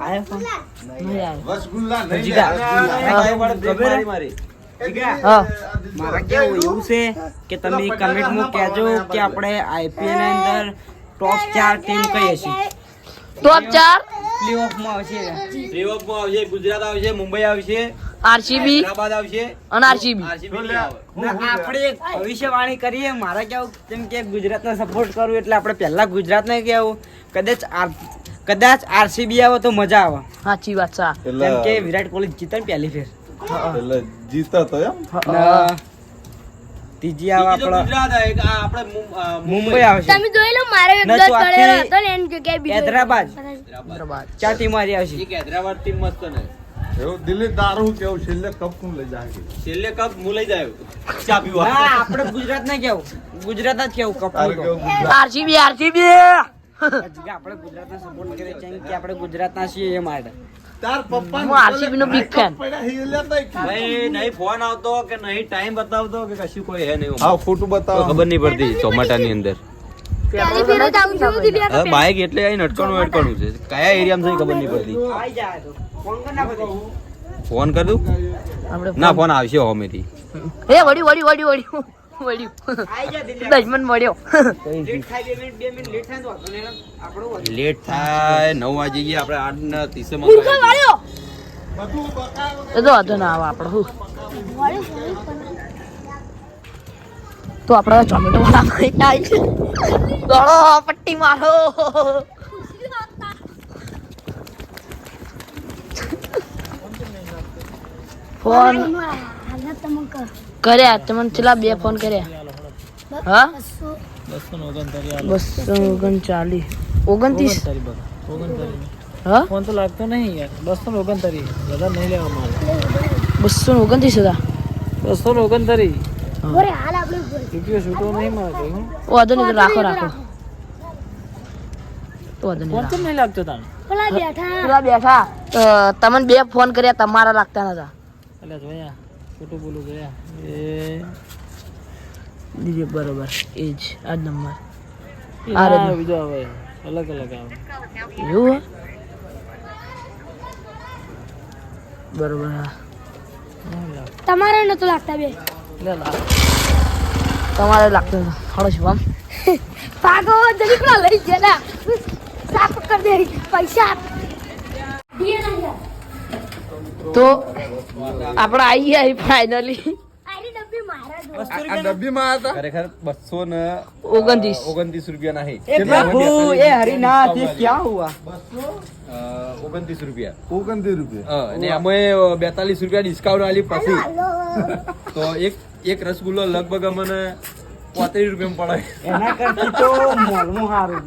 આયા ફોન નહીં આવ્યો. રસગુલ્લા નહીં જીગા. રસગુલ્લા. મારી હા મારા કેવું એવું છે કે તમે કમેન્ટમાં કહેજો કે આપણે આઈપીએલ ની અંદર ટોપ 4 ટીમ કઈ હશે ટોપ 4 પ્લેઓફમાં આવશે પ્લેઓફમાં આવશે, ગુજરાત આવશે, મુંબઈ આવશે, આરસીબી હૈદરાબાદ આવશે, અને આરસીબી. આરસીબી નહીં આવે. ના, આપણે એક ભવિષ્યવાણી કરીએ. મારા કેવું જેમ કે ગુજરાતને સપોર્ટ કરવું એટલે આપણે પહેલા ગુજરાતને કેવું કદાચ આરસીબી આવે તો મજા આવે સાચી વાત છે. જેમ કે વિરાટ કોહલી જીતે ને પહેલી ફેર એટલે જીતા તો એમ ને ત્રીજી આવે બીજી તો આપણે ગુજરાત આવે, આ આપણે મુંબઈ આવશે તમે જોઈ લો મારે એક ના, દસ ચોથી પડેલો હતો ને એની જગ્યાએ બીજો હૈદરાબાદ હૈદરાબાદ. 4 ટીમ હારી આવશે એક હૈદરાબાદ ટીમ મસ્ત ને એવું દિલ્હી દારૂ કેવું છેલ્લે કપ કોણ લઈ જાય છેલ્લે કપ હું લઈ જાય ચા પીવા. હા આપણે ગુજરાત ને કેવું ગુજરાત જ કેવું તારે કપ કેવું આરસીબી આરસીબી. આપણે ગુજરાતને સપોર્ટ કરીએ છીએ કે આપણે ગુજરાતના છીએ એ માટે તાર પપ્પા હું RCB નો big fan. નહીં નહીં ફોન આવતો કે નહીં ટાઈમ બતાવતો કે કશું કોઈ હે નહીં. હા ફોટો કોઈ બતાવો ખબર નહીં પડતી ચોમાટાની અંદર. પહેલી ફેર જ આવું છું દિવ્યા. હવે બાઈક એટલે અહીં અટકણું અટકણું છે, કયા એરિયામાં છે ખબર નહીં પડતી. આવી જાય તો ફોન કર નાખો ફોન કર દઉં? આપણે ના ફોન આવશે હોમેથી. એ વળ્યું આવી જાય દિલ્હી દશમન મળ્યો. લેટ થાય 2 મિનિટ લેટ થાય તો વાંધો નહીં. આપણું વધુ. લેટ થાય 9 વાગે જઈએ આપણે 8:30 મૂર્ખો વાળ્યો. એ તો વાંધો ના આવે આપણે શું. તો આપણે ટોમેટો વાળા ખાઈને આવી છે. દોડો પટ્ટી મારો. ફોન કર્યા તમને છેલ્લા 2 ફોન કર્યા. હા 239 29 હા ફોન તો લાગતો નહીં યાર. 229 વધારે નહીં લેવા મારે. 229 હતા. 229 ઓરે હાલ આપણે રૂપિયો છૂટો નહીં મારે કઈ. વાંધો નહીં તો રાખો તો વાંધો ફોન નહીં. કેમ નહીં લાગતો તાને? પેલા બેઠા પેલા બેઠા તમને 2 ફોન કર્યા તમારા લાગતા નતા. એટલે જોયા ખોટું બોલું ગયા એ દીદી બરોબર એ જ આ જ નંબર. એ આ ના રહ્યો. બીજો આવે અલગ અલગ આવે. એવું હે? બરોબર હા. નહીં લાગ. તમારે નતો લાગતા બે લે લાગ. તમારે લાગતું હતું. હળો છું આમ. પાગો જલ્દી પેલા લઈ ગયા ના સાફ કર દે પૈસા દિયે ના યાર તો આપણે આવી ગયા ફાઇનલી આરી ડબ્બી મારા દો આ ડબ્બીમાં હતા ખરેખર 29 રૂપિયા નહીં. ए प्रभु ए हरिनाथ ये क्या हुआ 29 રૂપિયા. 29 રૂપિયા હા, અને અમે 42 રૂપિયા ડિસ્કાઉન્ટ આલી પછી તો એક રસગુલ્લો લગભગ અમને 35 રૂપિયામાં પડે. એના કરતી તો મોલમો હારું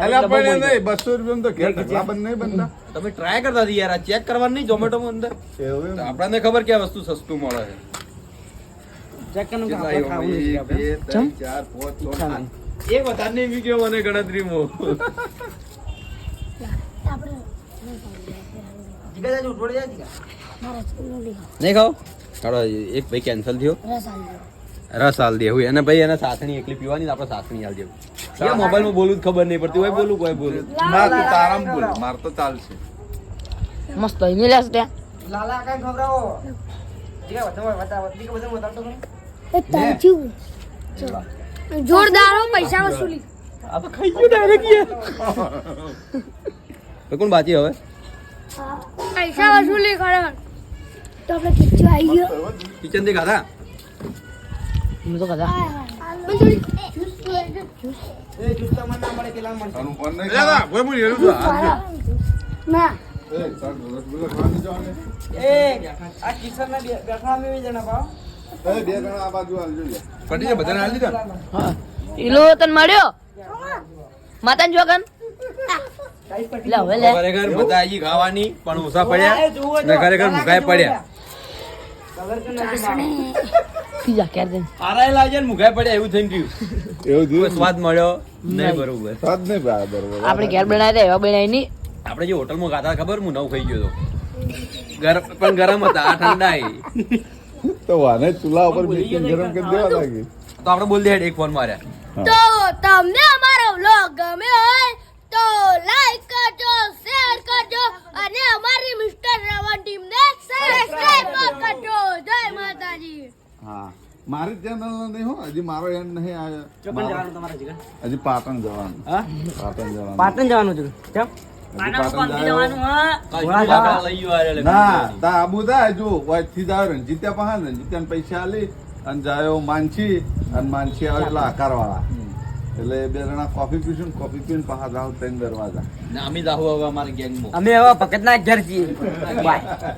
અલા પણ એ નહીં 200 રૂપિયામાં તો ઘેર ઢગલા બંધ નહીં બનતા તમે ટ્રાય કરતા હતી યાર, આ ચેક કરવાનું નહીં ઝોમેટોમાં અંદર. એવું તો એમ? આપણને ખબર કે આ વસ્તુ સસ્તું મળે છે. ચેકન કેટલા આવ્યો? 1, 2, 3, 4, 5, 6, 7. એક વધારે નહીં મી ગયો મને ગણતરીમાં. નહીં ખાવ? ચાલો એક ભાઈ કેન્સલ થયો. રસ હાલ દે એવું અને ભાઈ એને સાસણી એકલી પીવાની ને આપણે સાસણી હાલ દેવું. એ મોબાઈલમાં બોલું જ ખબર નહીં પડતી હોય, બોલું કોઈ બોલું. ના તું તારામ બોલ માર તો ચાલશે મસ્ત અહીં લેસ ત્યાં લાલા કઈ ખબરાવો જીગા બતાવો જીગા બધા બતાવતો કરો એ તાજુ જોરદાર હો પૈસા વસૂલી આ તો ખાઈ ગયો ડાયરેક્ટ યાર. કોણ બાકી હવે? પૈસા વસૂલી ખરેખર તો આપણે કિચ્ચુ આવી ગયો કિચન થી ખાધા? મેં તો કદા એ જૂતા મને ના મળે પેલા મળશે આનું ફોન નહીં ના, કોઈ બોલી રહ્યું હતું. ના એ તાર રસગુલ્લા ખાવાની જવાને એ આ કિશન ના બેઠા અમે બે જણા પાવ એ બે જણા આ બાજુ હાલજો લે પટી જાય, બધાને હાલ દીધા? હા ઈલો તને મળ્યો માતાન જોગન લે હવે લે ખરેખર બધા આવી ખાવાની પણ ઓછા પડ્યા ને ખરેખર મુકાય પડ્યા. કલર કે નથી પીઝા કેર દે આરાય લાગે ને મુકાય પડ્યા એવું થઈ ગયું. એવું કોઈ જોયું સ્વાદ મળ્યો નહીં. બરોબર. સાદ નહીં બરાબર આપણે ઘેર બનાવ્યા હતા એવા બનાવી નહીં. આપણે જે હોટલમાં ખાતા ખબર હું નવ ખાઈ ગયો હતો. પણ ગરમ હતા, આ ઠંડા એ. તો વાને ચૂલા ઉપર બેસીને ગરમ કરી દેવા લાગી તો આપણે બોલ દે એક ફોન માર્યા. તો તમને અમારો વ્લોગ ગમ્યો હોય તો લાઈક કરજો શેર મારી ચેનલ નહીં હો, હજી મારો એન્ડ નહીં આવ્યો. ચોકન જવાનું તમારા જીગર હજી પાટણ જવાનું. હા પાટણ જવાનું. પાટણ જવાનું છે કેમ હજી પાટણ જાયો. કાકા લઈ ગયો આરે લે. ના તા આબુ થાય જો વાયથી જ આવ્યો રંજીત્યા પાસે રંજીત્યાને પૈસા આલી અને જાયો માનસી અને માનસી આવે એટલે આકારવાળા એટલે બે જણા કોફી પીશું ને કોફી પીને પાછા જાવ 3 દરવાજા. ને અમે જાહુ હવે અમારી ગેંગમાં. અમે હવે ભગતના ઘેર છીએ બાય